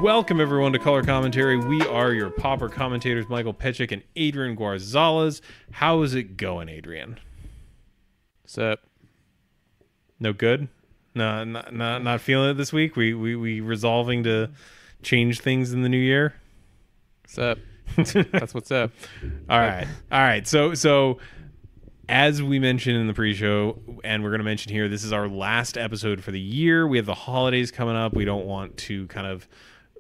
Welcome everyone to Color Commentary. We are your pauper commentators, Michael Petchik and Adrian Guarzales. How is it going, Adrian? What's up? No good? No, not feeling it this week. We resolving to change things in the new year. What's up? That's what's up. All right. So as we mentioned in the pre-show, and we're going to mention here, this is our last episode for the year. We have the holidays coming up. We don't want to kind of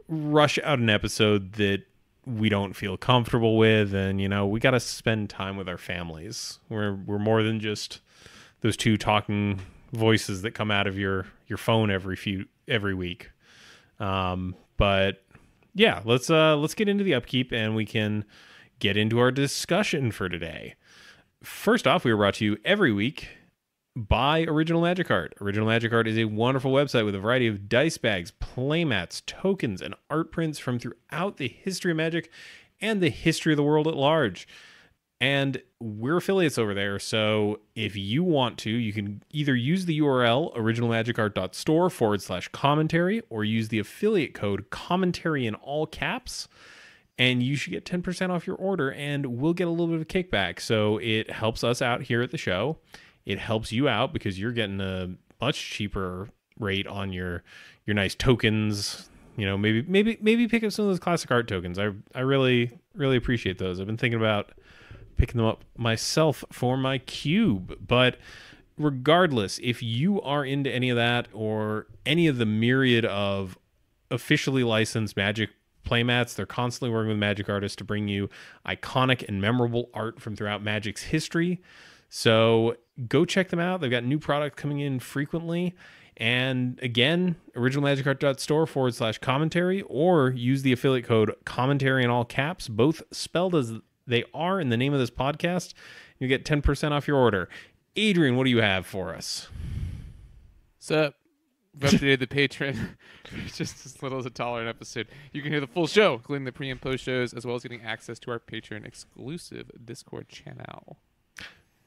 rush out an episode that we don't feel comfortable with, and we got to spend time with our families. We're more than just those two talking voices that come out of your phone every week. But yeah, let's get into the upkeep, and we can get into our discussion for today. First off, we are brought to you every week by Original Magic Art. Original Magic Art is a wonderful website with a variety of dice bags, playmats, tokens, and art prints from throughout the history of Magic and the history of the world at large. And we're affiliates over there, so if you want to, you can either use the URL originalmagicart.store/commentary or use the affiliate code commentary in all caps, and you should get 10% off your order, and we'll get a little bit of a kickback. So it helps us out here at the show. It helps you out because you're getting a much cheaper rate on your nice tokens. Maybe pick up some of those classic art tokens. I really appreciate those. I've been thinking about picking them up myself for my cube. But regardless, if you are into any of that or any of the myriad of officially licensed Magic playmats, they're constantly working with Magic artists to bring you iconic and memorable art from throughout Magic's history. So go check them out. They've got new product coming in frequently. And again, originalmagicart.store/commentary, or use the affiliate code commentary in all caps, both spelled as they are in the name of this podcast. You get 10% off your order. Adrian, what do you have for us? What's up? We've updated the Patreon. Just as little as $1 an episode. You can hear the full show, including the pre and post shows, as well as getting access to our Patreon exclusive Discord channel.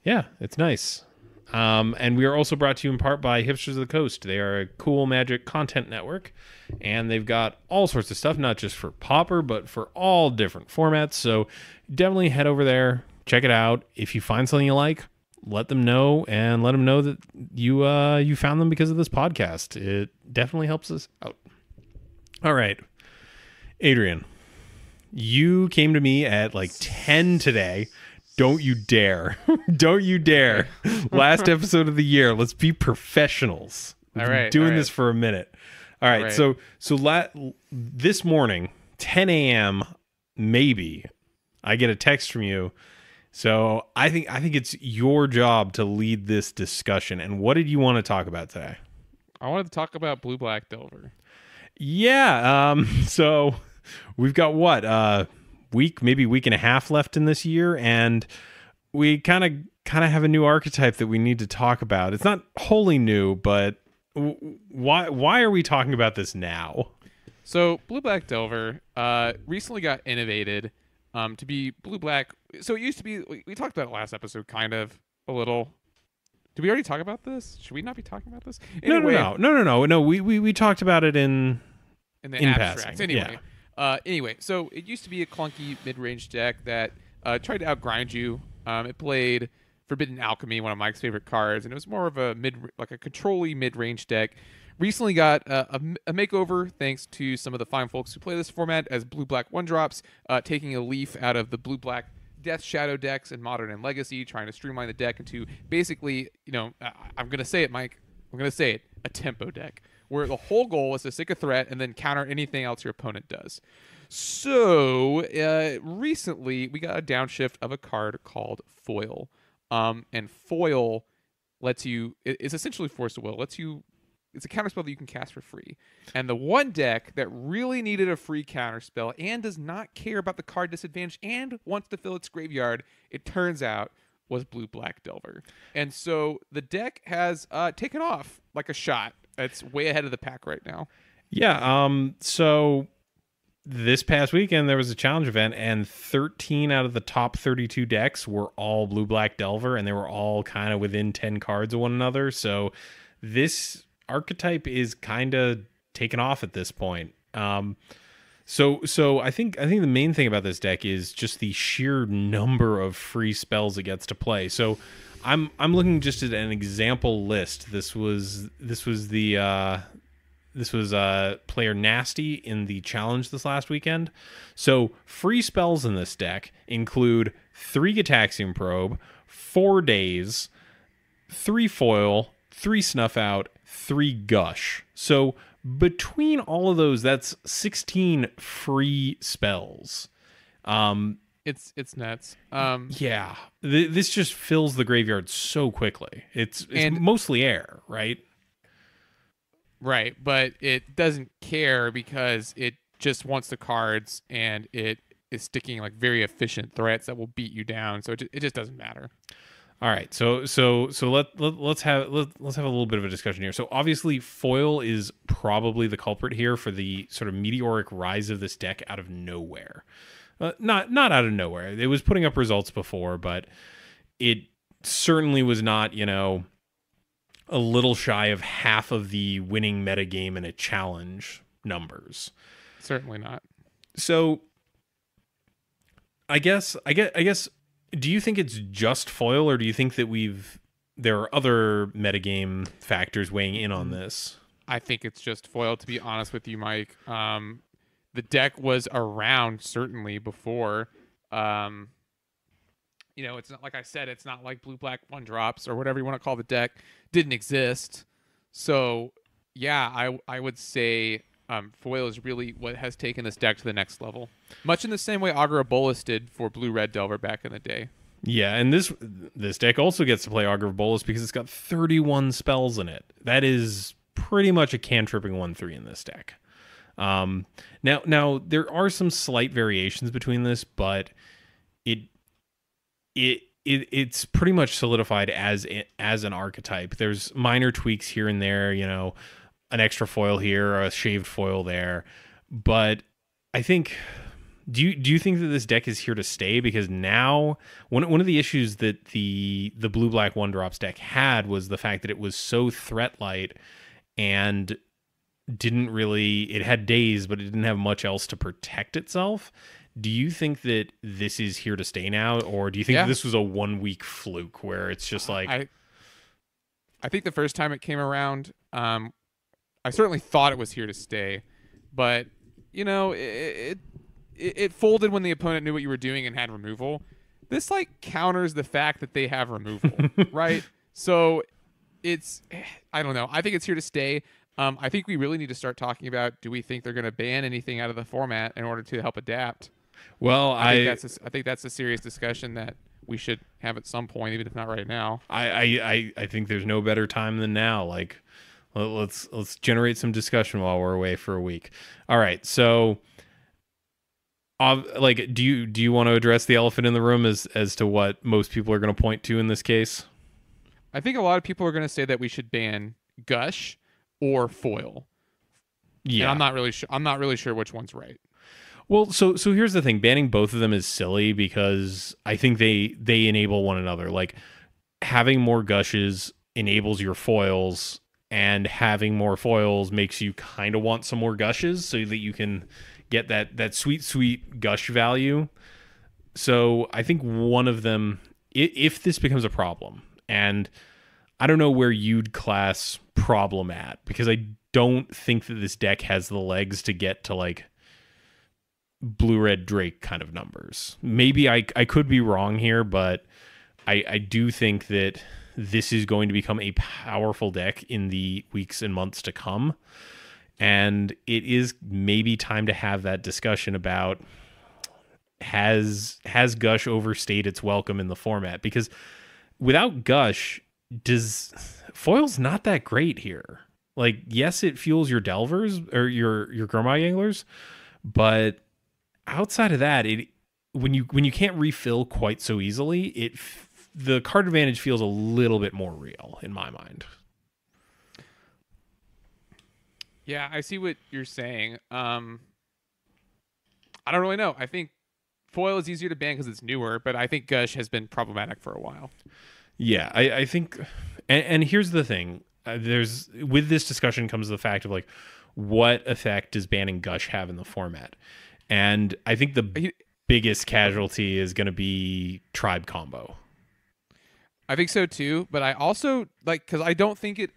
Yeah, it's nice. And we are also brought to you in part by Hipsters of the Coast. They are a cool Magic content network, and they've got all sorts of stuff, not just for Pauper, but for all different formats. So definitely head over there, check it out. If you find something you like, let them know, and let them know that you found them because of this podcast. It definitely helps us out. All right, Adrian, you came to me at like 10 today. Don't you dare. Don't you dare. Last episode of the year. Let's be professionals. We've been doing this for a minute. All right. So this morning, 10 a.m., maybe, I get a text from you. So I think it's your job to lead this discussion. And what did you want to talk about today? I wanted to talk about Blue Black Delver. Yeah. So we've got what? Week and a half left in this year, and we kind of have a new archetype that we need to talk about. It's not wholly new, but why are we talking about this now? So Blue Black Delver recently got innovated to be blue black. So it used to be, we talked about it last episode kind of a little. Did we already talk about this? Should we not be talking about this? Anyway, No. We talked about it in the abstract. Passing. Anyway. Anyway, so it used to be a clunky mid-range deck that tried to outgrind you. It played Forbidden Alchemy, one of Mike's favorite cards, and it was more of a control-y mid-range deck. Recently got a makeover thanks to some of the fine folks who play this format as blue-black 1-drops, taking a leaf out of the blue-black Death Shadow decks in Modern and Legacy, trying to streamline the deck into basically, I'm going to say it, Mike. I'm going to say it, a tempo deck, where the whole goal is to stick a threat and then counter anything else your opponent does. So recently we got a downshift of a card called Foil. And Foil lets you, it's essentially Force of Will, it's a counterspell that you can cast for free. And the one deck that really needed a free counterspell and does not care about the card disadvantage and wants to fill its graveyard, it turns out, was Blue Black Delver. And so the deck has taken off like a shot. It's way ahead of the pack right now. Yeah. So this past weekend there was a challenge event, and 13 out of the top 32 decks were all Blue Black Delver, and they were all kind of within 10 cards of one another. So this archetype is kind of taken off at this point. So I think the main thing about this deck is just the sheer number of free spells it gets to play. So I'm looking just at an example list. This was player Nasty in the challenge this last weekend. So free spells in this deck include 3 Gataxian Probe, 4 Daze, 3 Foil, 3 Snuff Out, 3 Gush. So between all of those, that's 16 free spells. It's nuts. Yeah, this just fills the graveyard so quickly. It's mostly air, right? Right, but it doesn't care because it just wants the cards, and it is sticking like very efficient threats that will beat you down. So it just doesn't matter. All right, so let's have a little bit of a discussion here. So obviously, foil is probably the culprit here for the sort of meteoric rise of this deck out of nowhere. Not out of nowhere. It was putting up results before, but it certainly was not, a little shy of half of the winning metagame in a challenge numbers. Certainly not. So I guess do you think it's just foil, or do you think that there are other metagame factors weighing in on this? I think it's just foil, to be honest with you, Mike. The deck was around certainly before. It's not like I said, it's not like blue-black 1-drops or whatever you want to call the deck didn't exist. So, yeah, I would say foil is really what has taken this deck to the next level. Much in the same way Augur of Bolas did for Blue-Red Delver back in the day. Yeah, and this deck also gets to play Augur of Bolas because it's got 31 spells in it. That is pretty much a cantripping 1/3 in this deck. Now there are some slight variations between this, but it's pretty much solidified as an archetype. There's minor tweaks here and there, an extra foil here, a shaved foil there, but I think. Do you think that this deck is here to stay? Because now one of the issues that the blue-black 1-drops deck had was the fact that it was so threat light and it had days, but it didn't have much else to protect itself. Do you think that this is here to stay now, or do you think this was a 1-week fluke where it's just like... I think the first time it came around, I certainly thought it was here to stay, but it folded when the opponent knew what you were doing and had removal. This counters the fact that they have removal, right? So I don't know. I think it's here to stay. I think we really need to start talking about, do we think they're going to ban anything out of the format in order to help adapt? Well, I think that's a serious discussion that we should have at some point, even if not right now. I think there's no better time than now. Let's generate some discussion while we're away for a week. All right, so do you want to address the elephant in the room as to what most people are going to point to in this case? I think a lot of people are going to say that we should ban Gush or foil. Yeah, and I'm not really sure which one's right. Well, so here's the thing: banning both of them is silly because I think they enable one another. Having more Gushes enables your foils, and having more foils makes you kind of want some more Gushes so that you can get that sweet gush value. So I think one of them, if this becomes a problem, and I don't know where you'd class problem at, because I don't think that this deck has the legs to get to blue-red Drake kind of numbers. Maybe I could be wrong here, but I do think that this is going to become a powerful deck in the weeks and months to come. And it is maybe time to have that discussion about has Gush overstayed its welcome in the format? Because without Gush, foil's not that great here. Yes, it fuels your Delvers or your Gromag Anglers, but outside of that, when you can't refill quite so easily, the card advantage feels a little bit more real in my mind. Yeah, I see what you're saying. I don't really know. I think foil is easier to ban because it's newer, but I think Gush has been problematic for a while. Yeah, I think, and here's the thing: with this discussion comes the fact of what effect does banning Gush have in the format? And I think the biggest casualty is going to be Tribe combo. I think so too, but I also like because I don't think it.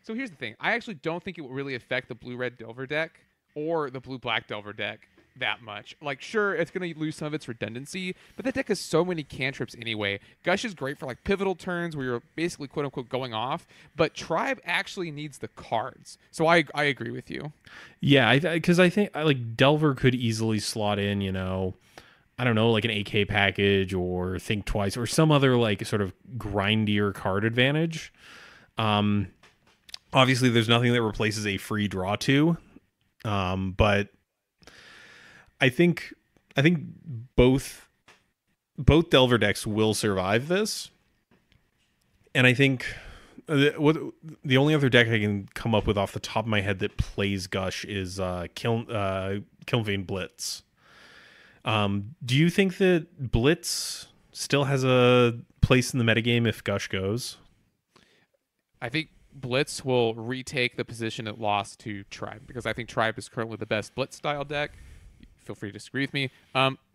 So here's the thing: I actually don't think it will really affect the blue-red Delver deck or the blue-black Delver deck that much. Like, sure, it's going to lose some of its redundancy, but that deck has so many cantrips anyway. Gush is great for like pivotal turns where you're basically quote unquote going off, but Tribe actually needs the cards. So I agree with you. Yeah, because I think like Delver could easily slot in, I don't know, like an AK package or Think Twice or some other like sort of grindier card advantage. Obviously, there's nothing that replaces a free draw two, but I think both Delver decks will survive this, and I think the only other deck I can come up with off the top of my head that plays Gush is Kilnvane Blitz. Do you think that Blitz still has a place in the metagame if Gush goes? I think Blitz will retake the position it lost to Tribe because I think Tribe is currently the best Blitz style deck. Feel free to disagree with me.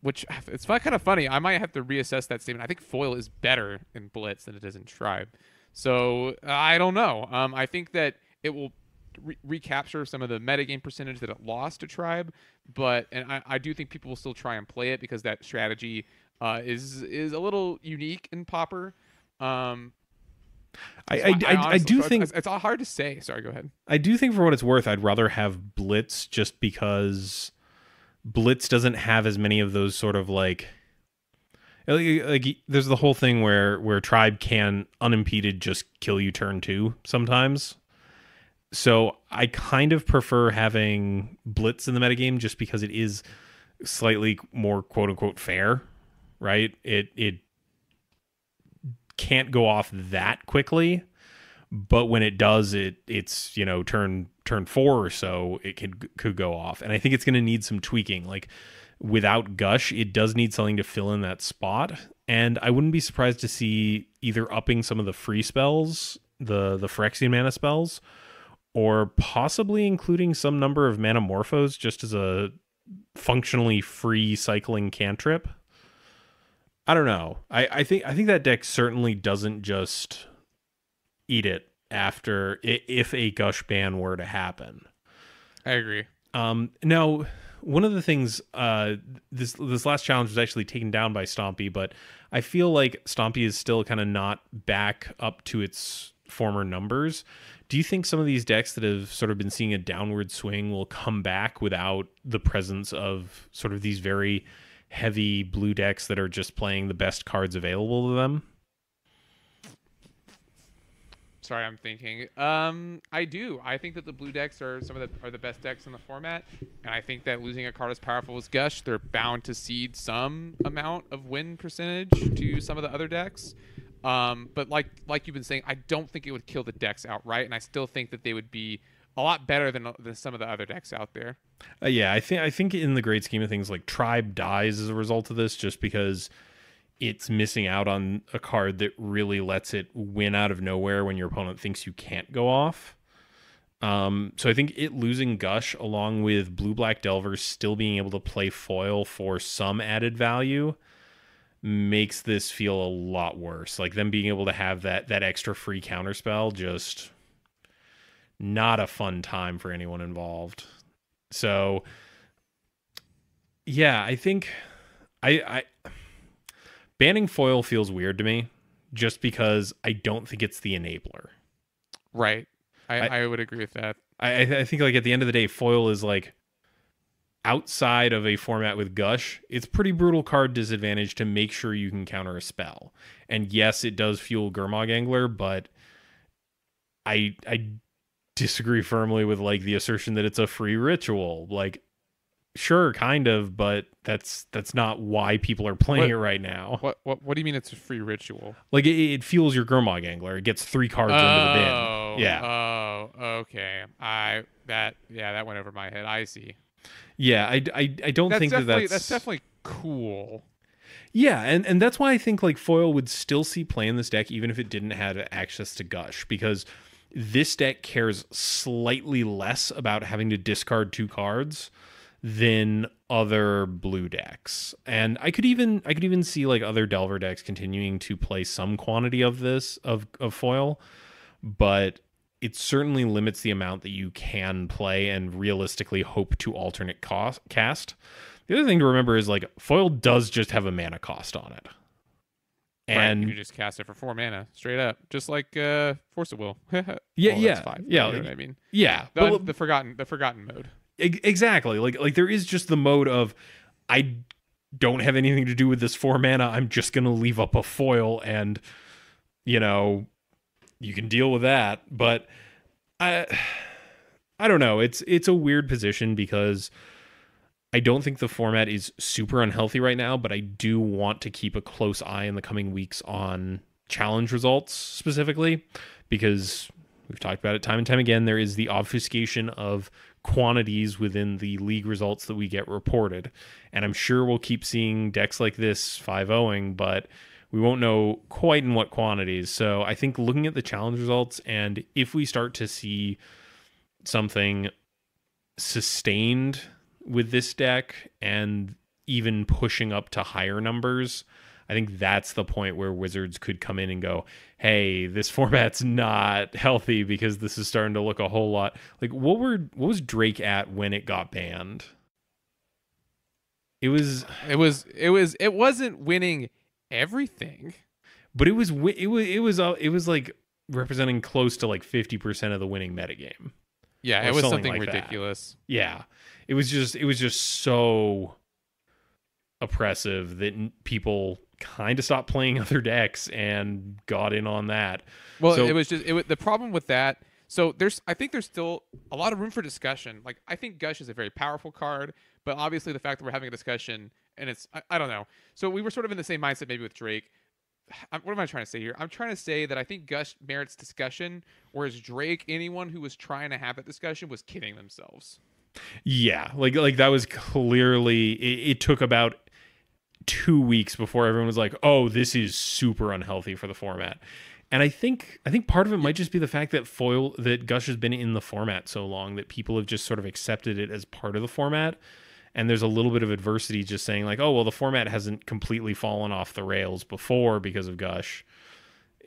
Which it's kind of funny. I might have to reassess that statement. I think Foil is better in Blitz than it is in Tribe. So I don't know. I think that it will recapture some of the metagame percentage that it lost to Tribe, and I do think people will still try and play it because that strategy is a little unique in Pauper. I do think it's all hard to say. Sorry, go ahead. I do think for what it's worth, I'd rather have Blitz just because Blitz doesn't have as many of those sort of like there's the whole thing where Tribe can unimpeded just kill you turn 2 sometimes. So I kind of prefer having Blitz in the metagame just because it is slightly more quote unquote fair, right? It can't go off that quickly, but when it does, it's turn 4 or so it could go off, and I think it's going to need some tweaking. Like without Gush, it does need something to fill in that spot, and I wouldn't be surprised to see either upping some of the free spells, the Phyrexian mana spells, or possibly including some number of Manamorphos just as a functionally free cycling cantrip. I don't know. I think that deck certainly doesn't just eat it after if a Gush ban were to happen. I agree. Now, one of the things this last challenge was actually taken down by Stompy, but I feel like Stompy is still kind of not back up to its former numbers. Do you think some of these decks that have sort of been seeing a downward swing will come back without the presence of sort of these very heavy blue decks that are just playing the best cards available to them? Sorry, I'm thinking. I do. I think that the blue decks are the best decks in the format, and I think that losing a card as powerful as Gush, they're bound to cede some amount of win percentage to some of the other decks. But like you've been saying, I don't think it would kill the decks outright, and I still think that they would be a lot better than some of the other decks out there. Yeah, I think in the great scheme of things, like Tribe dies as a result of this, just because it's missing out on a card that really lets it win out of nowhere when your opponent thinks you can't go off. So I think it losing Gush along with blue-black Delvers still being able to play foil for some added value makes this feel a lot worse. Like them being able to have that extra free counterspell, just not a fun time for anyone involved. So yeah, I think I banning foil feels weird to me just because I don't think it's the enabler. Right. I would agree with that. I think like at the end of the day, foil is like outside of a format with Gush, it's pretty brutal card disadvantage to make sure you can counter a spell. And yes, it does fuel Gurmag Angler, but I disagree firmly with like the assertion that it's a free ritual. Like, sure, kind of, but that's not why people are playing it right now. What do you mean it's a free ritual? Like it fuels your Gurmag Angler. It gets 3 cards into the bin. Yeah. Oh, okay. That went over my head. I see. Yeah, I don't think that's definitely cool. Yeah, and that's why I think like foil would still see play in this deck even if it didn't have access to Gush, because this deck cares slightly less about having to discard 2 cards than other blue decks. And I could even see like other Delver decks continuing to play some quantity of this of foil, but it certainly limits the amount that you can play and realistically hope to alternate cast. The other thing to remember is like foil does just have a mana cost on it. And you can just cast it for 4 mana straight up, just like Force of Will. yeah, 5, yeah. You know what I mean? Yeah, the forgotten mode. Exactly. Like there is just the mode of I don't have anything to do with this 4 mana. I'm just gonna leave up a foil, and you can deal with that. But I don't know. It's a weird position because I don't think the format is super unhealthy right now, but I do want to keep a close eye in the coming weeks on challenge results specifically, because we've talked about it time and time again. There is the obfuscation of quantities within the league results that we get reported. And I'm sure we'll keep seeing decks like this 5-0ing, but we won't know quite in what quantities. So I think looking at the challenge results, and if we start to see something sustained with this deck and even pushing up to higher numbers, I think that's the point where Wizards could come in and go, hey, this format's not healthy because this is starting to look a whole lot like what was Drake at when it got banned? It wasn't winning everything, but it was like representing close to like 50% of the winning metagame. Yeah, it was something like ridiculous. That. Yeah. It was just so oppressive that people kind of stopped playing other decks and got in on that. Well, the problem with that. So I think there's still a lot of room for discussion. Like, I think Gush is a very powerful card, but obviously the fact that we're having a discussion and I don't know. So we were sort of in the same mindset maybe with Drake. What am I trying to say here? I'm trying to say that I think Gush merits discussion, whereas Drake, anyone who was trying to have that discussion was kidding themselves. Yeah, like that was clearly it took about 2 weeks before everyone was like, "Oh, this is super unhealthy for the format." And I think part of it might just be the fact that Gush has been in the format so long that people have just sort of accepted it as part of the format. And there's a little bit of adversity just saying like, "Oh, well, the format hasn't completely fallen off the rails before because of Gush,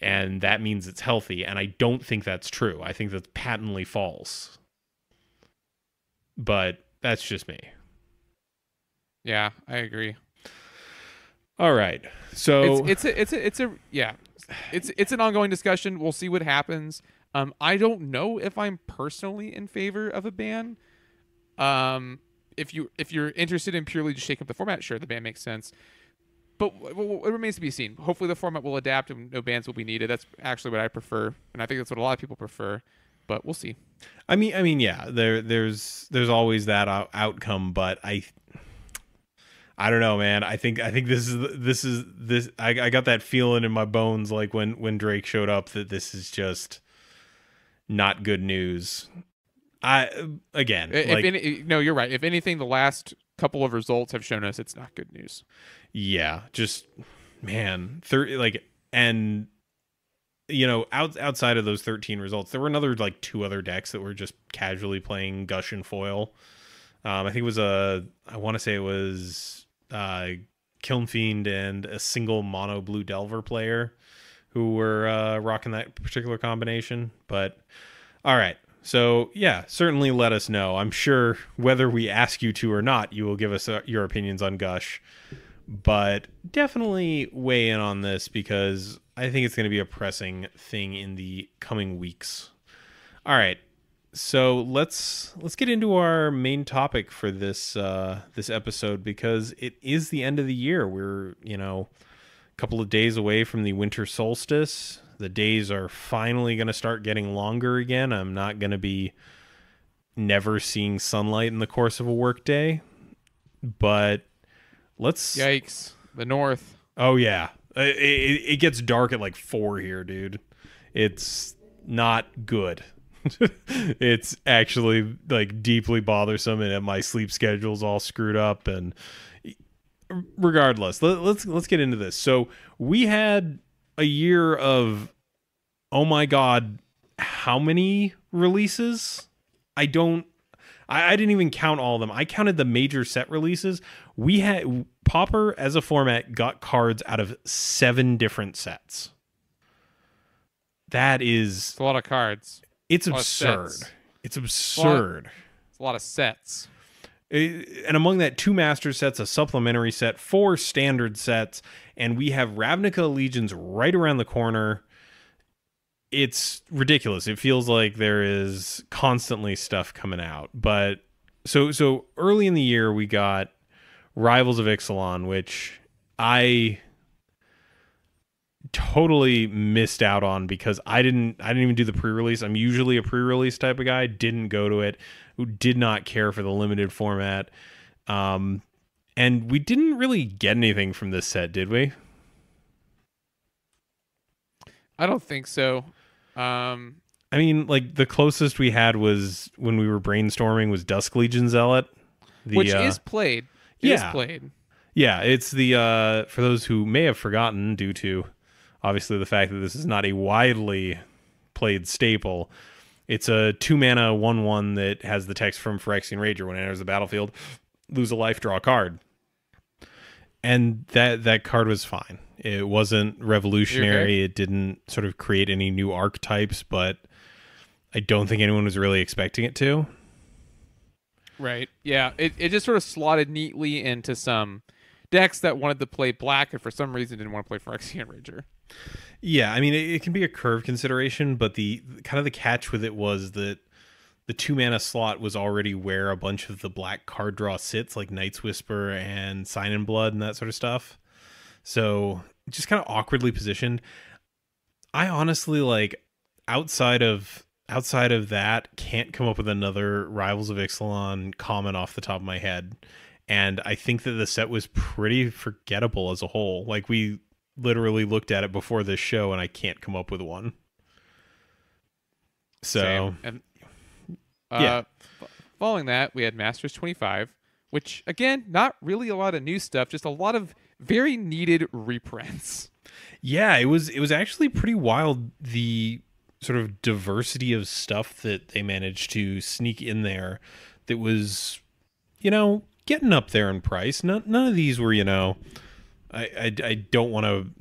and that means it's healthy." And I don't think that's true. I think that's patently false. But that's just me. Yeah, I agree. All right. So it's an ongoing discussion. We'll see what happens. I don't know if I'm personally in favor of a ban. If you're interested in purely just shaking up the format, sure, the ban makes sense. But it remains to be seen. Hopefully the format will adapt and no bans will be needed. That's actually what I prefer, and I think that's what a lot of people prefer. But we'll see. I mean, yeah. There's always that outcome, but I don't know, man. I think this. I got that feeling in my bones, like when Drake showed up, that this is just not good news. No, you're right. If anything, the last couple of results have shown us it's not good news. Yeah, just man, and. Outside of those 13 results, there were another like 2 other decks that were just casually playing Gush and foil. I think it was I want to say it was Kiln Fiend and a single mono blue Delver player who were rocking that particular combination. But all right, so yeah, certainly let us know. I'm sure whether we ask you to or not, you will give us your opinions on Gush. But definitely weigh in on this because I think it's going to be a pressing thing in the coming weeks. All right, so let's get into our main topic for this episode, because it is the end of the year. We're a couple of days away from the winter solstice. The days are finally going to start getting longer again. I'm not going to be never seeing sunlight in the course of a work day, but yikes, the north. Oh yeah, it gets dark at like 4 here, dude. It's not good. It's actually like deeply bothersome, and my sleep schedule's all screwed up. And regardless, let's get into this. So we had a year of, oh my god, how many releases. I didn't even count all of them. I counted the major set releases. We had Pauper as a format got cards out of 7 different sets. That is It's a lot of cards. It's absurd. It's absurd. It's a lot of sets. And among that, 2 master sets, a supplementary set, 4 standard sets, and we have Ravnica Legions right around the corner. It's ridiculous. It feels like there is constantly stuff coming out. But so early in the year, we got Rivals of Ixalan, which I totally missed out on because I didn't even do the pre-release. I'm usually a pre-release type of guy. Didn't go to it. Who did not care for the limited format. And we didn't really get anything from this set, did we? I don't think so. I mean, like the closest we had was when we were brainstorming was Dusk Legion Zealot, which is played. It is played. Yeah, it's the for those who may have forgotten due to obviously the fact that this is not a widely played staple. It's a 2-mana 1/1 that has the text from Phyrexian Rager. When it enters the battlefield, lose a life, draw a card. And that card was fine. It wasn't revolutionary. Okay. It didn't sort of create any new archetypes, but I don't think anyone was really expecting it to. Right. Yeah. It just sort of slotted neatly into some decks that wanted to play black and for some reason didn't want to play Phyrexian Rager. Yeah, I mean, it can be a curve consideration, but the kind of the catch with it was that the 2-mana slot was already where a bunch of the black card draw sits, like Night's Whisper and Sign in Blood and that sort of stuff. So just kind of awkwardly positioned. I honestly, like, outside of that, can't come up with another Rivals of Ixalan comment off the top of my head. And I think that the set was pretty forgettable as a whole. Like, we literally looked at it before this show and I can't come up with one. So Same. And yeah. Following that, we had Masters 25, which again, not really a lot of new stuff, just a lot of very needed reprints. Yeah, it was actually pretty wild, the sort of diversity of stuff that they managed to sneak in there that was, getting up there in price. None of these were, I don't want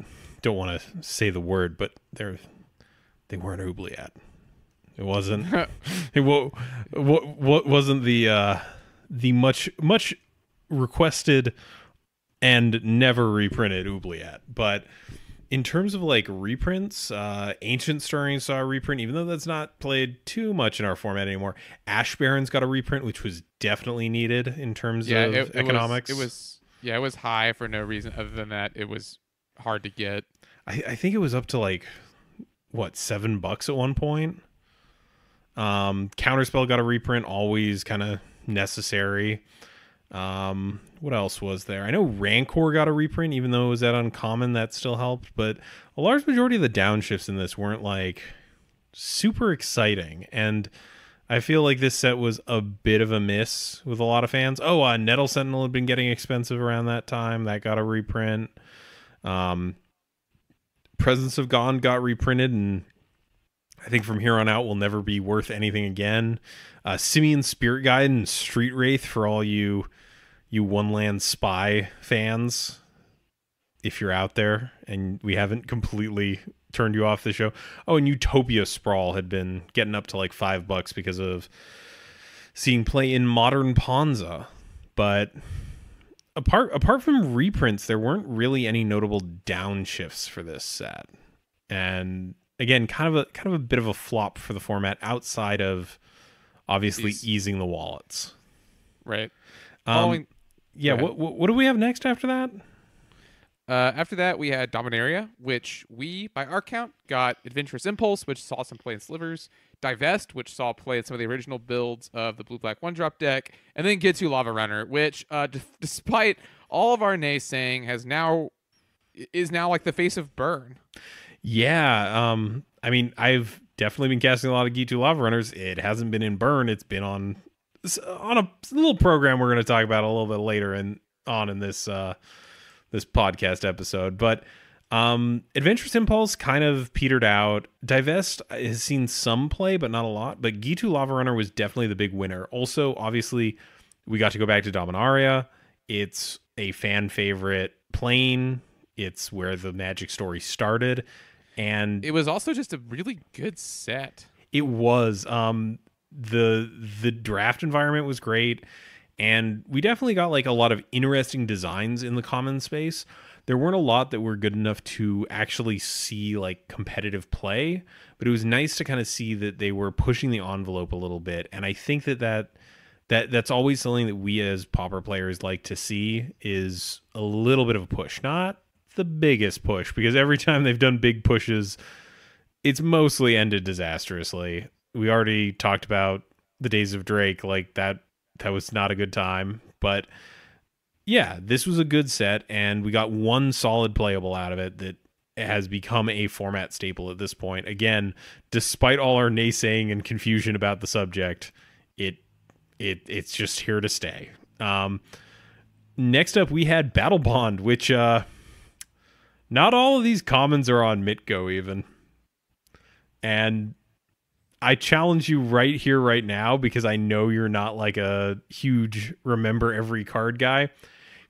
to say the word, but they weren't oubliette. It wasn't. What wasn't the much requested and never reprinted oubliette. But in terms of like reprints, Ancient Stirring saw a reprint, even though that's not played too much in our format anymore. Ash Baron's got a reprint, which was definitely needed in terms of economics. It was high for no reason other than that it was hard to get. I think it was up to like $7 at one point. Counterspell got a reprint, always kind of necessary. What else was there? I know Rancor got a reprint, even though it was that uncommon, that still helped, but a large majority of the downshifts in this weren't like super exciting, and I feel like this set was a bit of a miss with a lot of fans. Nettle Sentinel had been getting expensive around that time. That got a reprint. Presence of Gone got reprinted, and I think from here on out will never be worth anything again. Simeon Spirit Guide and Street Wraith for all you One Land Spy fans, if you're out there and we haven't completely turned you off the show. And Utopia Sprawl had been getting up to like $5 because of seeing play in Modern Ponza. But apart from reprints, there weren't really any notable downshifts for this set. And again, kind of a bit of a flop for the format outside of obviously easing the wallets. Right. What do we have next after that? After that, we had Dominaria, which we, by our count, got Adventurous Impulse, which saw some play in Slivers, Divest, which saw play in some of the original builds of the blue-black one-drop deck, and then Get to Lava Runner, which, despite all of our naysaying, is now like the face of Burn. Yeah, I mean, I've definitely been casting a lot of Gitu Lava Runners. It hasn't been in Burn. It's been on a little program we're going to talk about a little bit later in this this podcast episode. But Adventurous Impulse kind of petered out. Divest has seen some play, but not a lot. But Gitu Lava Runner was definitely the big winner. Also, obviously, we got to go back to Dominaria. It's a fan favorite plane. It's where the Magic story started. And It was also just a really good set. it was. The draft environment was great. And we definitely got like a lot of interesting designs in the common space. There weren't a lot that were good enough to actually see like competitive play, but it was nice to kind of see that they were pushing the envelope a little bit. And I think that's always something that we as pauper players like to see, is a little bit of a push. Not the biggest push, because every time they've done big pushes, it's mostly ended disastrously. We already talked about the Days of Drake, like that was not a good time. But yeah, this was a good set, and we got one solid playable out of it that has become a format staple at this point. Again, despite all our naysaying and confusion about the subject, it's just here to stay. Next up, we had Battle Bond, which not all of these commons are on Mitgo even. And I challenge you right here, right now, because I know you're not like a huge remember every card guy.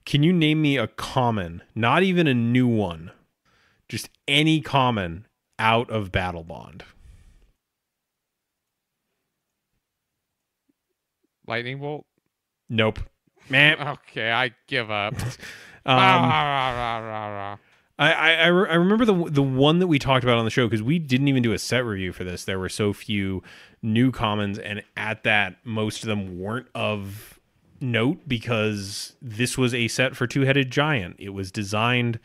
Can you name me a common, not even a new one, just any common out of Battle Bond? Lightning Bolt? Nope. Man. Okay, I give up. I remember the one that we talked about on the show, because we didn't even do a set review for this. There were so few new commons, and at that, most of them weren't of note, because this was a set for Two-Headed Giant. It was designed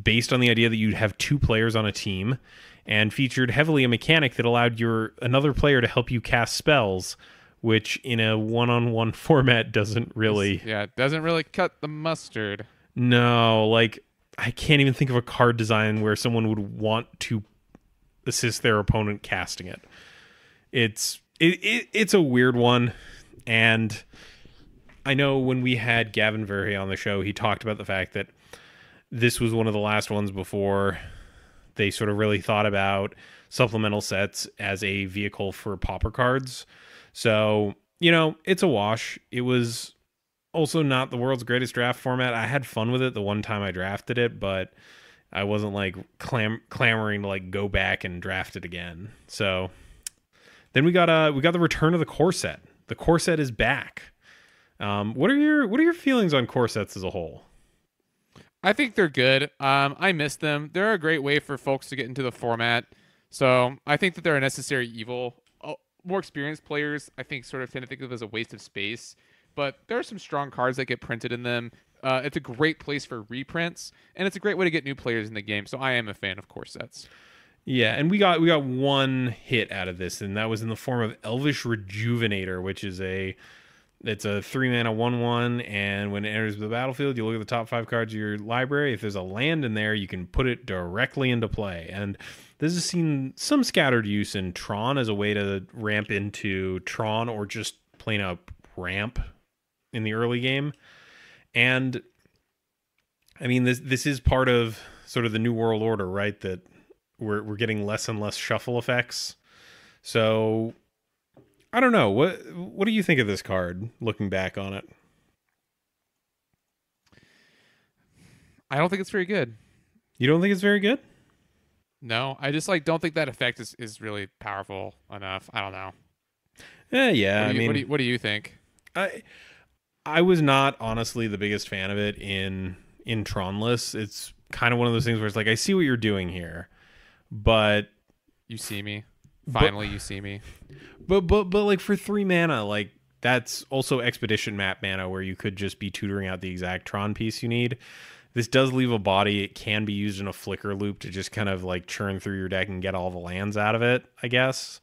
based on the idea that you'd have two players on a team, and featured heavily a mechanic that allowed another player to help you cast spells, which in a one-on-one format doesn't really cut the mustard. No, like, I can't even think of a card design where someone would want to assist their opponent casting it. It's a weird one, and I know when we had Gavin Verhey on the show, he talked about the fact that this was one of the last ones before they sort of really thought about supplemental sets as a vehicle for pauper cards. So, it's a wash. It was also not the world's greatest draft format. I had fun with it the one time I drafted it, but I wasn't like clamoring to like go back and draft it again. So then we got the return of the core set. The core set is back. What are your feelings on core sets as a whole? I think they're good. I miss them. They're a great way for folks to get into the format. So I think that they're a necessary evil. More experienced players, I think, sort of tend to think of it as a waste of space. But there are some strong cards that get printed in them. It's a great place for reprints, and it's a great way to get new players in the game. So I am a fan of core sets. Yeah, and we got one hit out of this, and that was in the form of Elvish Rejuvenator, which is it's a 3-mana 1/1, and when it enters the battlefield, you look at the top 5 cards of your library. If there's a land in there, you can put it directly into play. And this has seen some scattered use in Tron as a way to ramp into Tron, or just plain up ramp in the early game. And I mean, this is part of sort of the New World Order, right? That we're getting less and less shuffle effects. So I don't know. What do you think of this card, looking back on it? I don't think it's very good. You don't think it's very good? No, I just don't think that effect is really powerful enough. I don't know. Yeah. What do you think? I was not honestly the biggest fan of it in Tronless. It's kind of one of those things where it's like, I see what you're doing here, but you see me. Finally, you see me. But like for 3 mana, like that's also Expedition map mana, where you could just be tutoring out the exact Tron piece you need. This does leave a body. It can be used in a flicker loop to just kind of like churn through your deck and get all the lands out of it, I guess.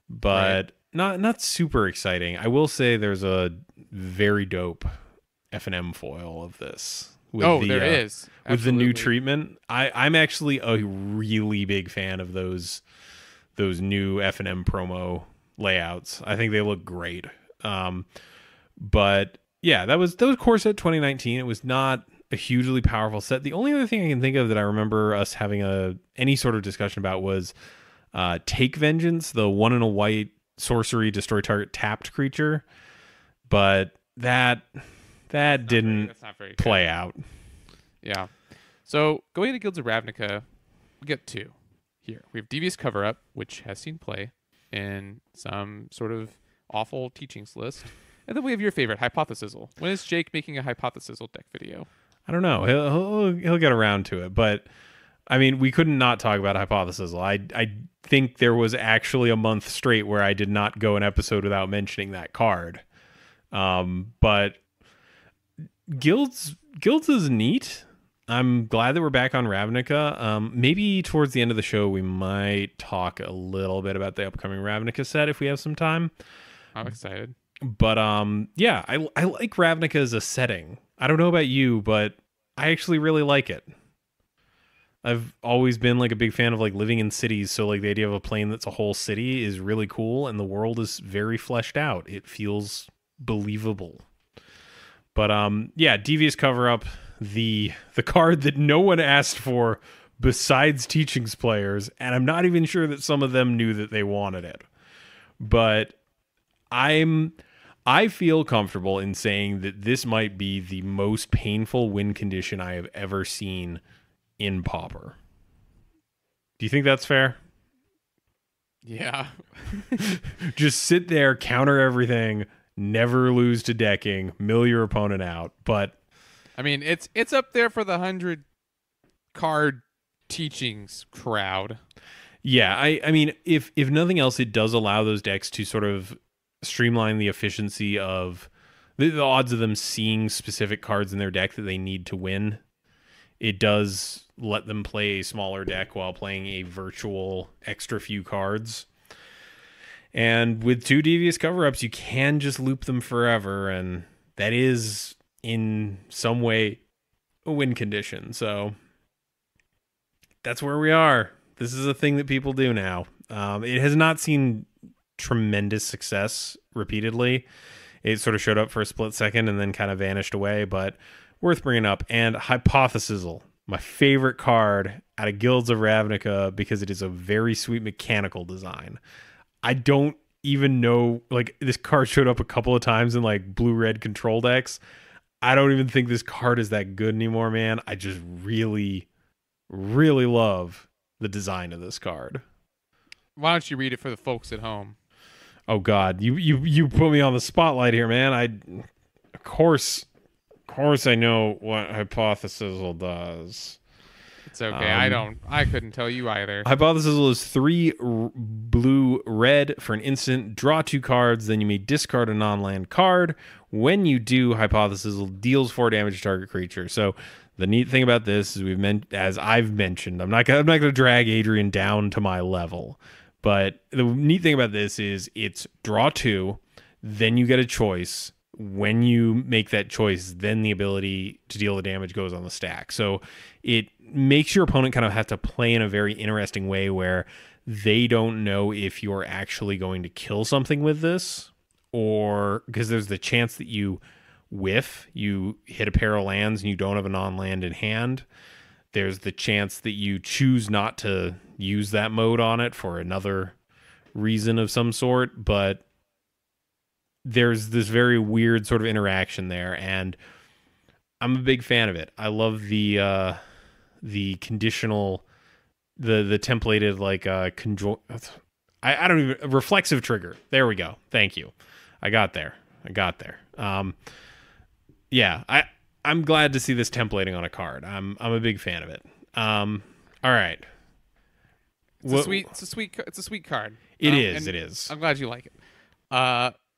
But not super exciting. I will say there's a very dope F&M foil of this. There is. Absolutely. With the new treatment. I'm actually a really big fan of those new F&M promo layouts. I think they look great. But yeah, that was Core Set 2019. It was not a hugely powerful set. The only other thing I can think of that I remember us having any sort of discussion about was Take Vengeance, the 1 and a white sorcery destroy target tapped creature, but that didn't play out. Yeah. So going into Guilds of Ravnica, we get 2 here. We have Devious Cover Up, which has seen play in some sort of awful teachings list. And then we have your favorite, Hypothesizzle. When is Jake making a Hypothesizzle deck video? I don't know. He'll get around to it, but I mean, we couldn't not talk about Hypothesizzle. I think there was actually a month straight where I did not go an episode without mentioning that card. But Guilds is neat. I'm glad that we're back on Ravnica. Maybe towards the end of the show, we might talk a little bit about the upcoming Ravnica set if we have some time. I'm excited. But yeah, I like Ravnica as a setting. I don't know about you, but I actually really like it. I've always been like a big fan of like living in cities, so like the idea of a plane that's a whole city is really cool, and the world is very fleshed out. It feels believable. But yeah, Devious Cover Up, the card that no one asked for besides teachings players, and I'm not even sure that some of them knew that they wanted it. But I feel comfortable in saying that this might be the most painful win condition I have ever seen in Pauper. Do you think that's fair? Yeah. Just sit there, counter everything, never lose to decking, mill your opponent out. But I mean, it's up there for the 100 card teachings crowd. Yeah, I mean, if nothing else, it does allow those decks to sort of streamline the efficiency of the odds of them seeing specific cards in their deck that they need to win. It does let them play a smaller deck while playing a virtual extra few cards. And with 2 Devious Cover-Ups, you can just loop them forever, and that is, in some way, a win condition. So that's where we are. This is a thing that people do now. It has not seen tremendous success repeatedly. It sort of showed up for a split second and then kind of vanished away, but worth bringing up. And Hypothesizzle, my favorite card out of Guilds of Ravnica, because it is a very sweet mechanical design. I don't even know, like, this card showed up a couple of times in like blue-red control decks. I don't even think this card is that good anymore, man. I just really, really love the design of this card. Why don't you read it for the folks at home? Oh God, you put me on the spotlight here, man. Of course I know what Hypothesizzle does. It's okay. I couldn't tell you either. Hypothesizzle is 3 blue red for an instant. Draw 2 cards, then you may discard a non-land card. When you do, Hypothesizzle deals 4 damage to target creature. So the neat thing about this is as I've mentioned, I'm not gonna drag Adrian down to my level. But the neat thing about this is it's draw 2, then you get a choice. When you make that choice, then the ability to deal the damage goes on the stack. So it makes your opponent kind of have to play in a very interesting way where they don't know if you're actually going to kill something with this, or because there's the chance that you whiff, you hit a pair of lands and you don't have a non-land in hand. There's the chance that you choose not to use that mode on it for another reason of some sort, but there's this very weird sort of interaction there, and I'm a big fan of it. I love the conditional, the templated like I don't even reflexive trigger. There we go. Thank you. I got there. Yeah, I'm glad to see this templating on a card. I'm a big fan of it. All right. It's a sweet card. It is. I'm glad you like it.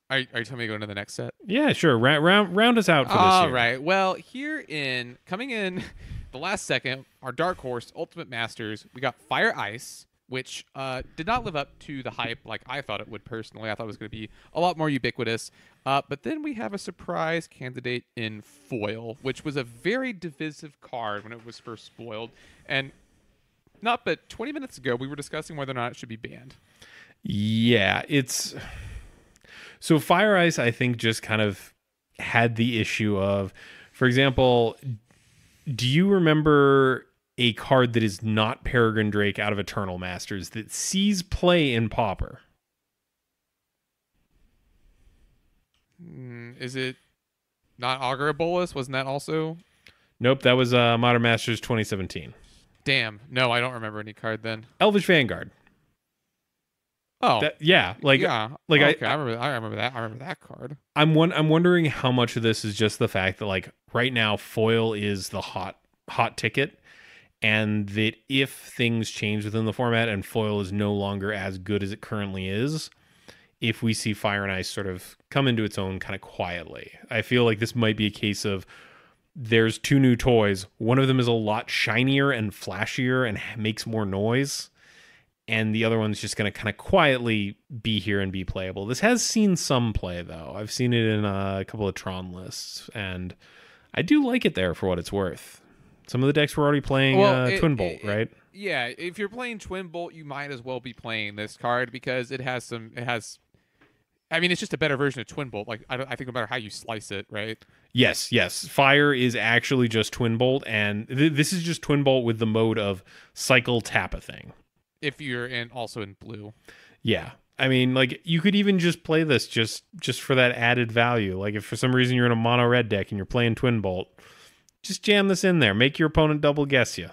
Are you telling me to go into the next set? Yeah, sure. Round us out for this year. All right. Well, coming in the last second, our dark horse, Ultimate Masters, we got Fire Ice, which did not live up to the hype like I thought it would personally. I thought it was going to be a lot more ubiquitous. But then we have a surprise candidate in Foil, which was a very divisive card when it was first spoiled. And not but 20 minutes ago, we were discussing whether or not it should be banned. Yeah, so Fire Ice, I think, just kind of had the issue of, for example, Do you remember a card that is not Peregrine Drake out of Eternal Masters that sees play in Pauper? Is it not Augur Bolus? Wasn't that also? Nope, that was Modern Masters 2017. Damn. No, I don't remember any card then. Elvish Vanguard. Oh, Yeah. Okay, I remember that. I remember that card. I'm wondering how much of this is just the fact that like right now foil is the hot ticket, and that if things change within the format and foil is no longer as good as it currently is, if we see Fire and Ice sort of come into its own kind of quietly. I feel like this might be a case of there's two new toys. One of them is a lot shinier and flashier and makes more noise, and the other one's just going to kind of quietly be here and be playable. This has seen some play, though. I've seen it in a couple of Tron lists, and I do like it there for what it's worth. Some of the decks were already playing Twin Bolt, right? Yeah, if you're playing Twin Bolt, you might as well be playing this card because it has. I mean, it's just a better version of Twin Bolt. Like I think no matter how you slice it, right? Yes. Fire is actually just Twin Bolt, and this is just Twin Bolt with the mode of cycle tap a thing. If you're also in blue. Yeah. I mean, like, you could even just play this just for that added value. Like, if for some reason you're in a mono red deck and you're playing Twin Bolt, just jam this in there. Make your opponent double guess you.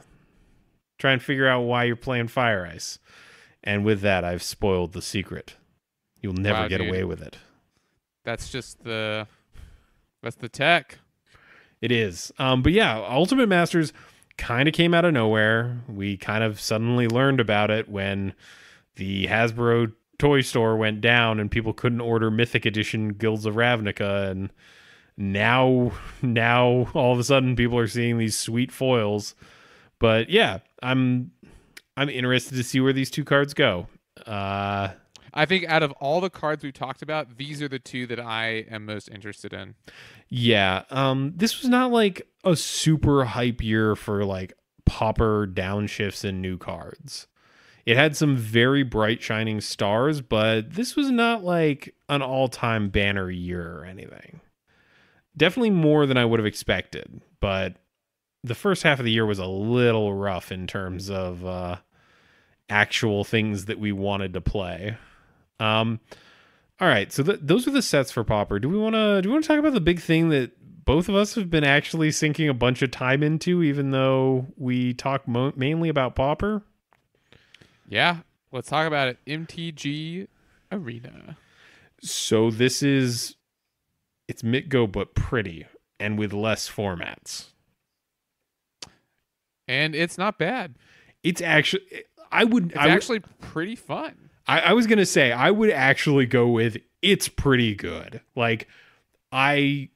Try and figure out why you're playing Fire Ice. And with that, I've spoiled the secret. You'll never get away with it. That's just that's the tech. It is. But yeah, Ultimate Masters kind of came out of nowhere. We kind of suddenly learned about it when the Hasbro toy store went down and people couldn't order Mythic Edition Guilds of Ravnica, and now all of a sudden people are seeing these sweet foils. But yeah, I'm interested to see where these two cards go. I think out of all the cards we talked about, these are the two that I am most interested in. Yeah, this was not like a super hype year for like pauper downshifts and new cards. It had some very bright shining stars, but this was not like an all-time banner year or anything. Definitely more than I would have expected, but the first half of the year was a little rough in terms of actual things that we wanted to play. All right, so those are the sets for Pauper. Do we want to talk about the big thing that both of us have been actually sinking a bunch of time into, even though we talk mainly about Pauper? Yeah, let's talk about it. MTG Arena. So it's Mitgo but pretty and with less formats. And it's not bad. It's actually actually pretty fun. I was gonna say I would actually go with it's pretty good. Like I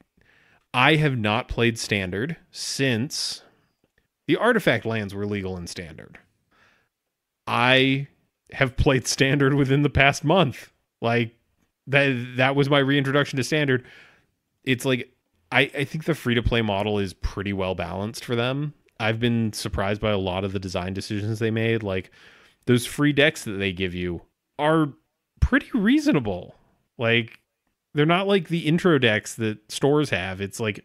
have not played Standard since the Artifact lands were legal in Standard. I have played Standard within the past month. Like that was my reintroduction to Standard. It's like I think the free to play model is pretty well balanced for them. I've been surprised by a lot of the design decisions they made. Like those free decks that they give you are pretty reasonable. Like they're not like the intro decks that stores have. It's like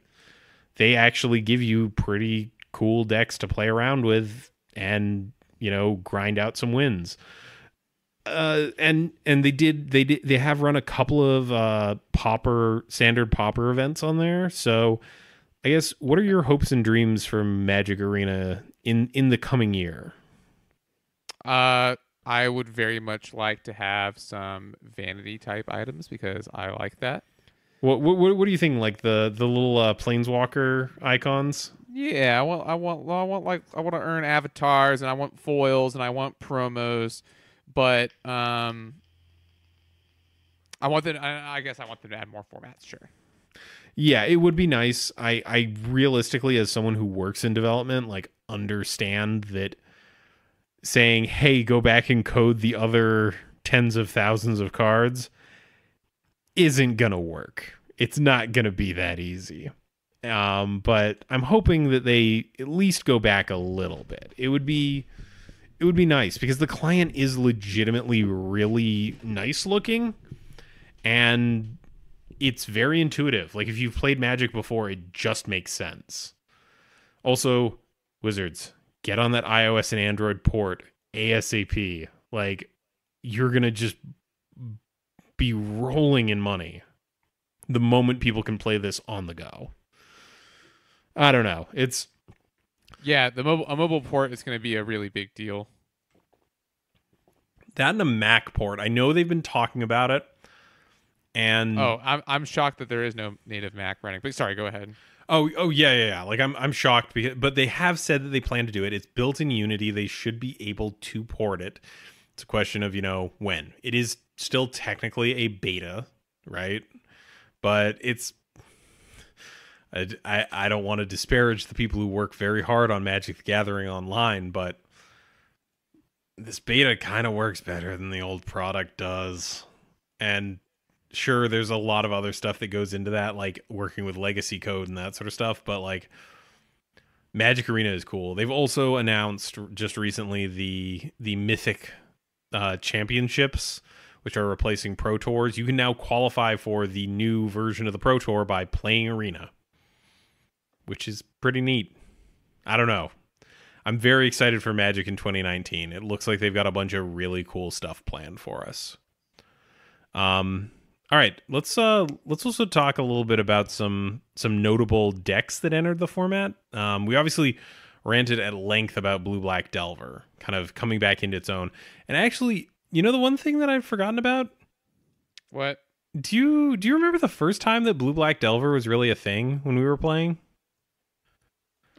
they actually give you pretty cool decks to play around with and, you know, grind out some wins. And they have run a couple of standard pauper events on there. So I guess what are your hopes and dreams for Magic Arena in the coming year? I would very much like to have some vanity type items because I like that. What do you think? Like the little planeswalker icons? Yeah, I want to earn avatars and I want foils and I want promos, but I guess I want them to add more formats. Sure. Yeah, it would be nice. I realistically, as someone who works in development, like understand that saying, hey, go back and code the other tens of thousands of cards isn't gonna work. It's not gonna be that easy. But I'm hoping that they at least go back a little bit. It would be nice because the client is legitimately really nice looking and it's very intuitive. Like if you've played Magic before, it just makes sense. Also, Wizards, get on that iOS and Android port ASAP. Like, you're going to just be rolling in money the moment people can play this on the go. I don't know. It's... Yeah, a mobile port is going to be a really big deal. That and a Mac port. I know they've been talking about it. And I'm shocked that there is no native Mac running. But sorry, go ahead. Oh yeah. Like I'm shocked but they have said that they plan to do it. It's built in Unity. They should be able to port it. It's a question of, when. It is still technically a beta, right? But it's I don't want to disparage the people who work very hard on Magic the Gathering Online, but this beta kind of works better than the old product does. And sure, there's a lot of other stuff that goes into that, like working with legacy code and that sort of stuff, but like Magic Arena is cool. They've also announced just recently the Mythic championships, which are replacing Pro Tours. You can now qualify for the new version of the Pro Tour by playing Arena, which is pretty neat. I don't know. I'm very excited for Magic in 2019. It looks like they've got a bunch of really cool stuff planned for us. All right, let's also talk a little bit about some notable decks that entered the format. We obviously ranted at length about Blue-Black Delver, kind of coming back into its own. And actually, the one thing that I've forgotten about? What? Do you remember the first time that Blue-Black Delver was really a thing when we were playing?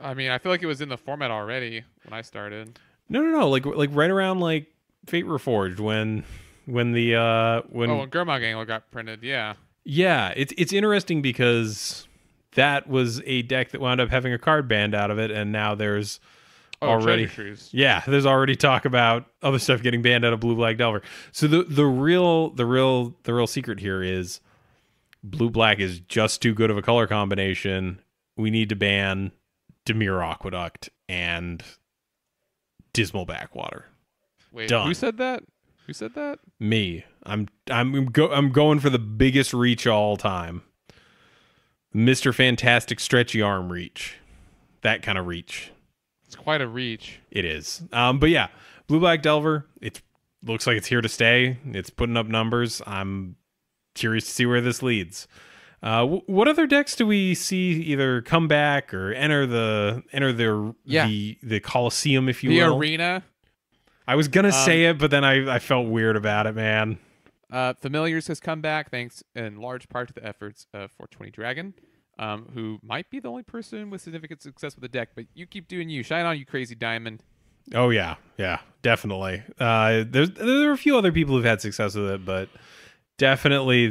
I mean, I feel like it was in the format already when I started. No. Like right around like Fate Reforged when Gurmag Angler got printed, yeah. Yeah, it's interesting because that was a deck that wound up having a card banned out of it, and now there's already there's already talk about other stuff getting banned out of Blue-Black Delver. So the real secret here is Blue-Black is just too good of a color combination. We need to ban Dimir Aqueduct and Dismal Backwater. Wait, done. Who said that? Who said that? Me. I'm going for the biggest reach of all time. Mr. Fantastic stretchy arm reach. That kind of reach. It's quite a reach. It is. But yeah, Blue-Black Delver, it looks like it's here to stay. It's putting up numbers. I'm curious to see where this leads. What other decks do we see either come back or enter the Coliseum, if you will? The arena. I was gonna say it, but then I felt weird about it, man. Familiars has come back thanks in large part to the efforts of 420 Dragon, who might be the only person with significant success with the deck. But you keep doing you. Shine on, you crazy diamond. Oh yeah, definitely. There are a few other people who've had success with it, but definitely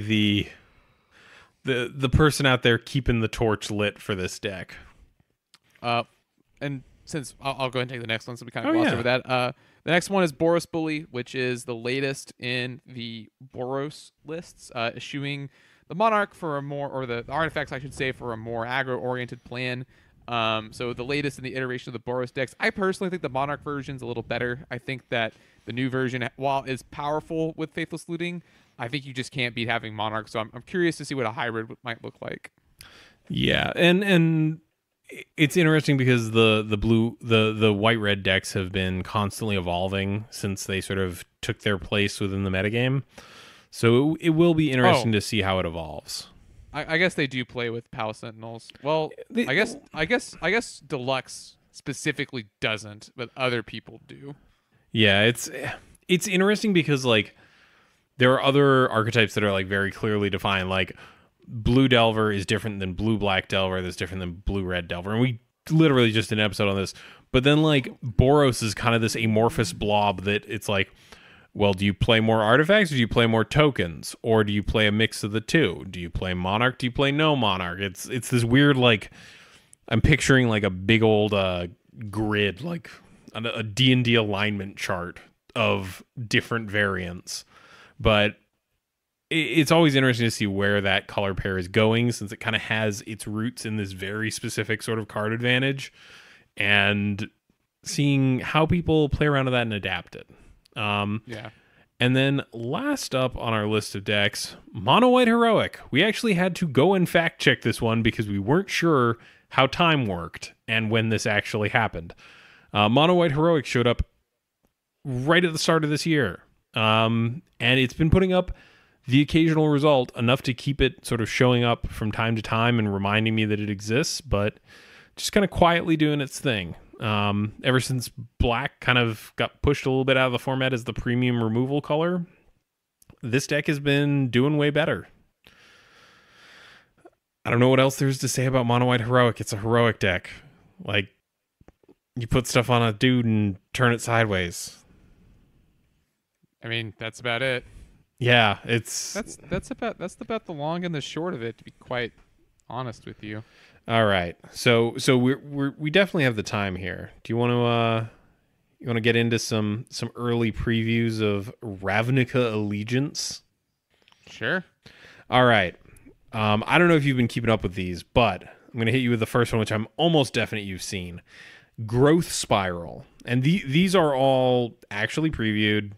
the person out there keeping the torch lit for this deck. And since I'll go ahead and take the next one, so we kind of glossed over that. The next one is Boros Bully, which is the latest in the Boros lists, eschewing the Monarch for a more, or the artifacts, I should say, for a more aggro-oriented plan. So the latest in the iteration of the Boros decks. I personally think the Monarch version is a little better. I think that the new version, while is powerful with Faithless Looting, I think you just can't beat having Monarch. So I'm curious to see what a hybrid might look like. Yeah, and it's interesting because the white-red decks have been constantly evolving since they sort of took their place within the metagame. So it will be interesting to see how it evolves. I guess they do play with Pal Sentinels. Well, I guess Deluxe specifically doesn't, but other people do. Yeah, it's interesting because like there are other archetypes that are like very clearly defined. Like Blue Delver is different than Blue-Black Delver. That's different than Blue-Red Delver. And we literally just did an episode on this. But then like Boros is kind of this amorphous blob that it's like, well, do you play more artifacts or do you play more tokens? Or do you play a mix of the two? Do you play Monarch? Do you play no Monarch? It's this weird, like, I'm picturing like a big old grid, like a D&D alignment chart of different variants. But it's always interesting to see where that color pair is going, since it kind of has its roots in this very specific sort of card advantage, and seeing how people play around with that and adapt it. Yeah. And then last up on our list of decks, Mono White Heroic. We actually had to go and fact check this one because we weren't sure how time worked. and when this actually happened. Mono White Heroic showed up right at the start of this year. And it's been putting up the occasional result, enough to keep it sort of showing up from time to time and reminding me that it exists, but just kind of quietly doing its thing. Ever since black kind of got pushed a little bit out of the format as the premium removal color, this deck has been doing way better. I don't know what else there's to say about Mono White Heroic. It's a heroic deck. Like, you put stuff on a dude and turn it sideways. I mean, that's about it. Yeah, that's about the long and the short of it, to be quite honest with you. All right. So we definitely have the time here. Do you want to get into some early previews of Ravnica Allegiance? Sure. All right. I don't know if you've been keeping up with these, but I'm going to hit you with the first one, which I'm almost definite you've seen. Growth Spiral. And these are all actually previewed.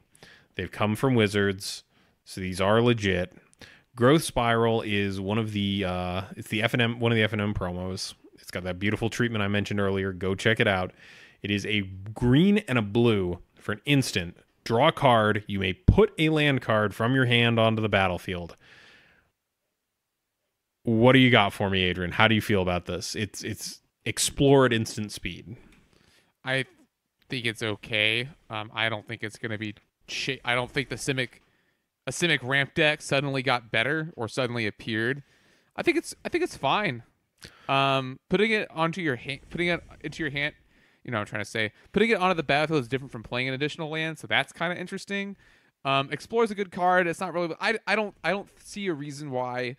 They've come from Wizards, so these are legit. Growth Spiral is one of the it's the FNM, one of the FNM promos. It's got that beautiful treatment I mentioned earlier. Go check it out. It is a green and a blue for an instant. Draw a card. You may put a land card from your hand onto the battlefield. What do you got for me, Adrian? How do you feel about this? It's explore at instant speed. I think it's okay. I don't think it's going to be. I don't think a Simic ramp deck suddenly got better or suddenly appeared. I think it's fine. Putting it onto your hand, putting it into your hand. You know what I'm trying to say. Putting it onto the battlefield is different from playing an additional land, so that's kind of interesting. Explore is a good card. It's not really. I don't see a reason why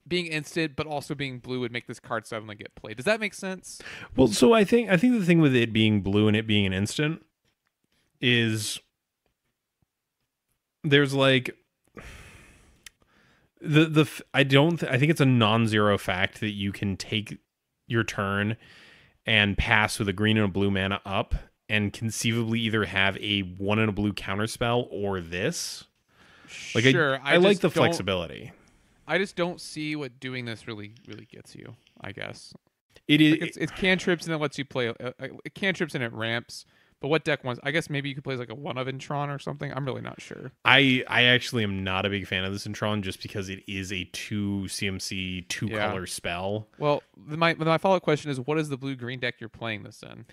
being instant but also being blue would make this card suddenly get played. Does that make sense? Well, so I think the thing with it being blue and it being an instant is there's like I think it's a non-zero fact that you can take your turn and pass with a green and a blue mana up and conceivably either have a 1 and a blue counterspell or this. Like, sure, I like the flexibility. I just don't see what doing this really gets you, I guess. It is. Like it's cantrips and it lets you play cantrips and it ramps. But what deck wants? I guess maybe you could play like a 1 of Intron or something. I'm really not sure. I actually am not a big fan of this Intron just because it is a 2 CMC 2 color spell. Well, my follow-up question is, what is the blue-green deck you're playing this in?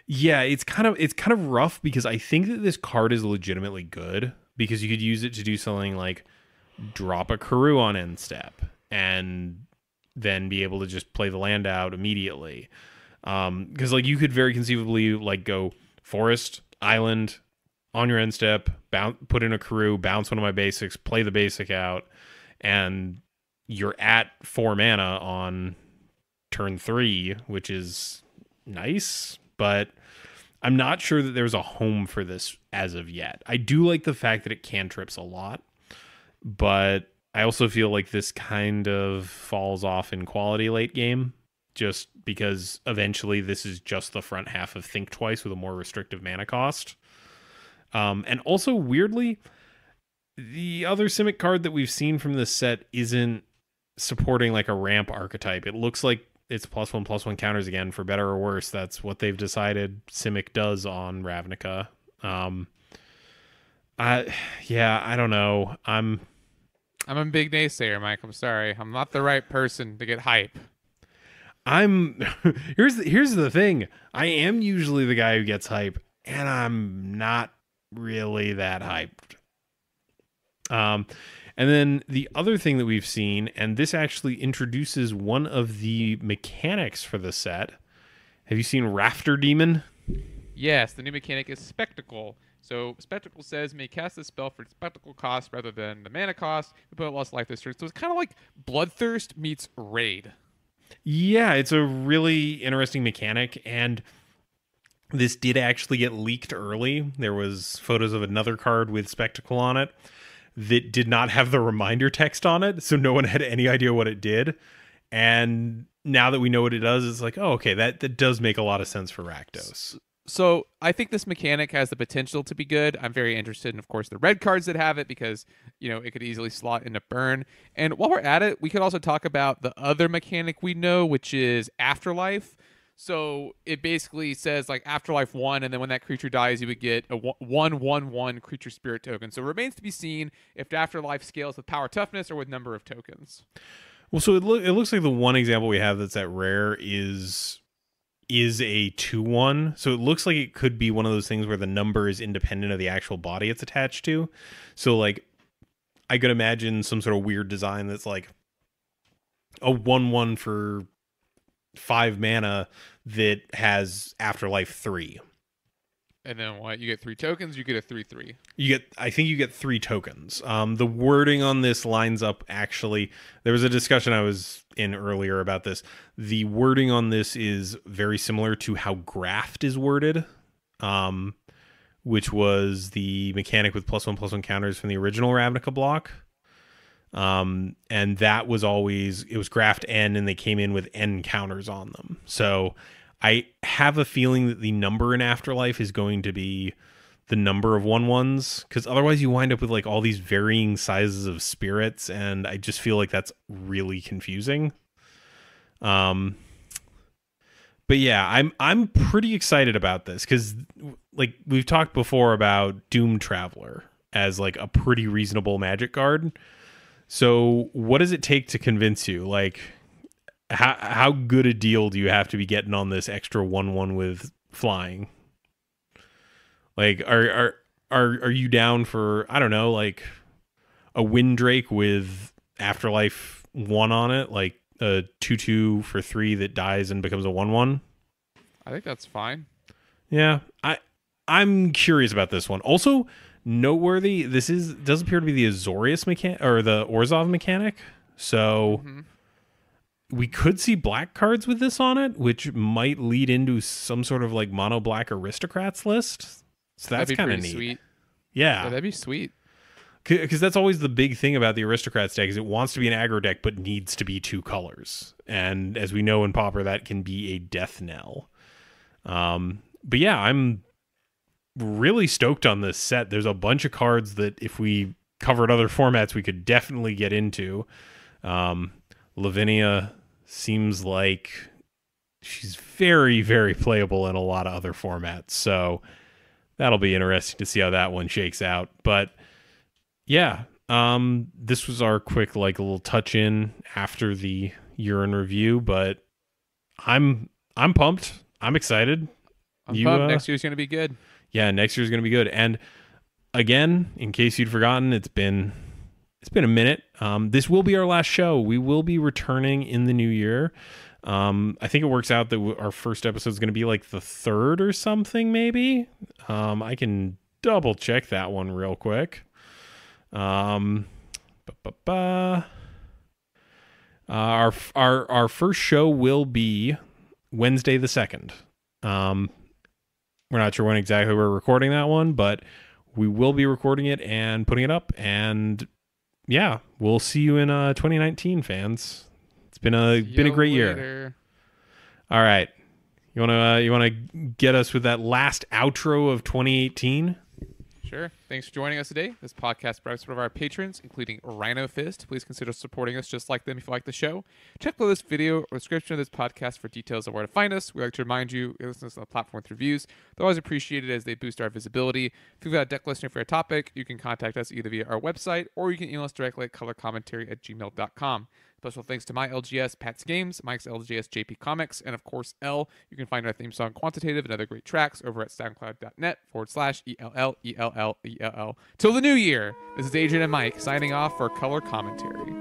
Yeah, it's kind of rough because I think that this card is legitimately good because you could use it to do something like drop a Karoo on end step and then be able to just play the land out immediately. Because like you could very conceivably like go forest, island, on your end step, put in a Karoo, bounce one of my basics, play the basic out, and you're at 4 mana on turn 3, which is nice, but I'm not sure that there's a home for this as of yet. I do like the fact that it cantrips a lot, but I also feel like this kind of falls off in quality late game, just because eventually this is just the front half of Think Twice with a more restrictive mana cost. And also, weirdly, the other Simic card that we've seen from this set isn't supporting like a ramp archetype. It looks like it's +1/+1 counters again, for better or worse. That's what they've decided Simic does on Ravnica. I don't know. I'm a big naysayer, Mike. I'm sorry. I'm not the right person to get hype. Here's the thing. I am usually the guy who gets hype, and I'm not really that hyped. And then the other thing that we've seen, and this actually introduces one of the mechanics for the set. Have you seen Rafter Demon? Yes, the new mechanic is Spectacle. So Spectacle says may cast this spell for its spectacle cost rather than the mana cost. We put lost life this turn. So it's kind of like Bloodthirst meets Raid. Yeah, it's a really interesting mechanic, and this did actually get leaked early. There was photos of another card with Spectacle on it that did not have the reminder text on it, so no one had any idea what it did. And now that we know what it does, it's like, oh, okay, that does make a lot of sense for Rakdos. So I think this mechanic has the potential to be good. I'm very interested in, of course, the red cards that have it because, you know, it could easily slot into burn. And while we're at it, we could also talk about the other mechanic we know, which is Afterlife. So it basically says like Afterlife 1, and then when that creature dies, you would get a 1/1/1 creature spirit token. So it remains to be seen if the Afterlife scales with power toughness or with number of tokens. Well, so it looks like the one example we have that's at rare is a 2/1. So it looks like it could be one of those things where the number is independent of the actual body it's attached to. So like I could imagine some sort of weird design that's like a 1/1 for 5 mana that has Afterlife 3. And then what? You get 3 tokens, you get a 3/3. I think you get 3 tokens. The wording on this lines up, actually. There was a discussion I was in earlier about this. The wording on this is very similar to how Graft is worded, which was the mechanic with +1/+1 counters from the original Ravnica block. And that was always, it was Graft N, and they came in with N counters on them. So I have a feeling that the number in Afterlife is going to be the number of 1/1s, because otherwise you wind up with like all these varying sizes of spirits, and I just feel like that's really confusing. But yeah, I'm pretty excited about this, because like we've talked before about Doom Traveler as like a pretty reasonable Magic card. So what does it take to convince you? Like, how good a deal do you have to be getting on this extra 1/1 with flying? Like, are you down for, I don't know, like a Windrake with Afterlife 1 on it, like a 2/2 for 3 that dies and becomes a 1/1? I think that's fine. Yeah, I'm curious about this one. Also, noteworthy, does appear to be the Azorius mechanic, or the Orzhov mechanic. So we could see black cards with this on it, which might lead into some sort of like mono black aristocrats list. So that's kind of neat. Sweet. Yeah, That'd be sweet. Because that's always the big thing about the aristocrats deck, is it wants to be an aggro deck but needs to be 2 colors. And as we know in Pauper, that can be a death knell. But yeah, I'm really stoked on this set. There's a bunch of cards that if we covered other formats, we could definitely get into. Lavinia seems like she's very, very playable in a lot of other formats. So that'll be interesting to see how that one shakes out. But yeah, this was our quick, like, little touch in after the year in review, but I'm pumped. I'm excited. I'm pumped. Next year's going to be good. Yeah, next year's going to be good. And again, in case you'd forgotten, it's been a minute. This will be our last show. We will be returning in the new year. I think it works out that our first episode is going to be like the 3rd or something, maybe. I can double check that one real quick. Our first show will be Wednesday the 2nd. We're not sure when exactly we're recording that one, but we will be recording it and putting it up. And yeah, we'll see you in 2019, fans. It's been a great year. All right, you wanna get us with that last outro of 2018? Sure. Thanks for joining us today. This podcast brought us one of our patrons, including Rhino Fist. Please consider supporting us just like them if you like the show. Check below this video or description of this podcast for details of where to find us. We like to remind you, listen to us on the platform with reviews. They're always appreciated as they boost our visibility. If you've got a deck listener for a topic, you can contact us either via our website or you can email us directly at colorcommentary@gmail.com. Special thanks to my LGS, Pat's Games, Mike's LGS, JP Comics, and of course, L. You can find our theme song, Quantitative, and other great tracks over at soundcloud.net/ELLELLELL. Till the new year, this is Adrian and Mike signing off for Color Commentary.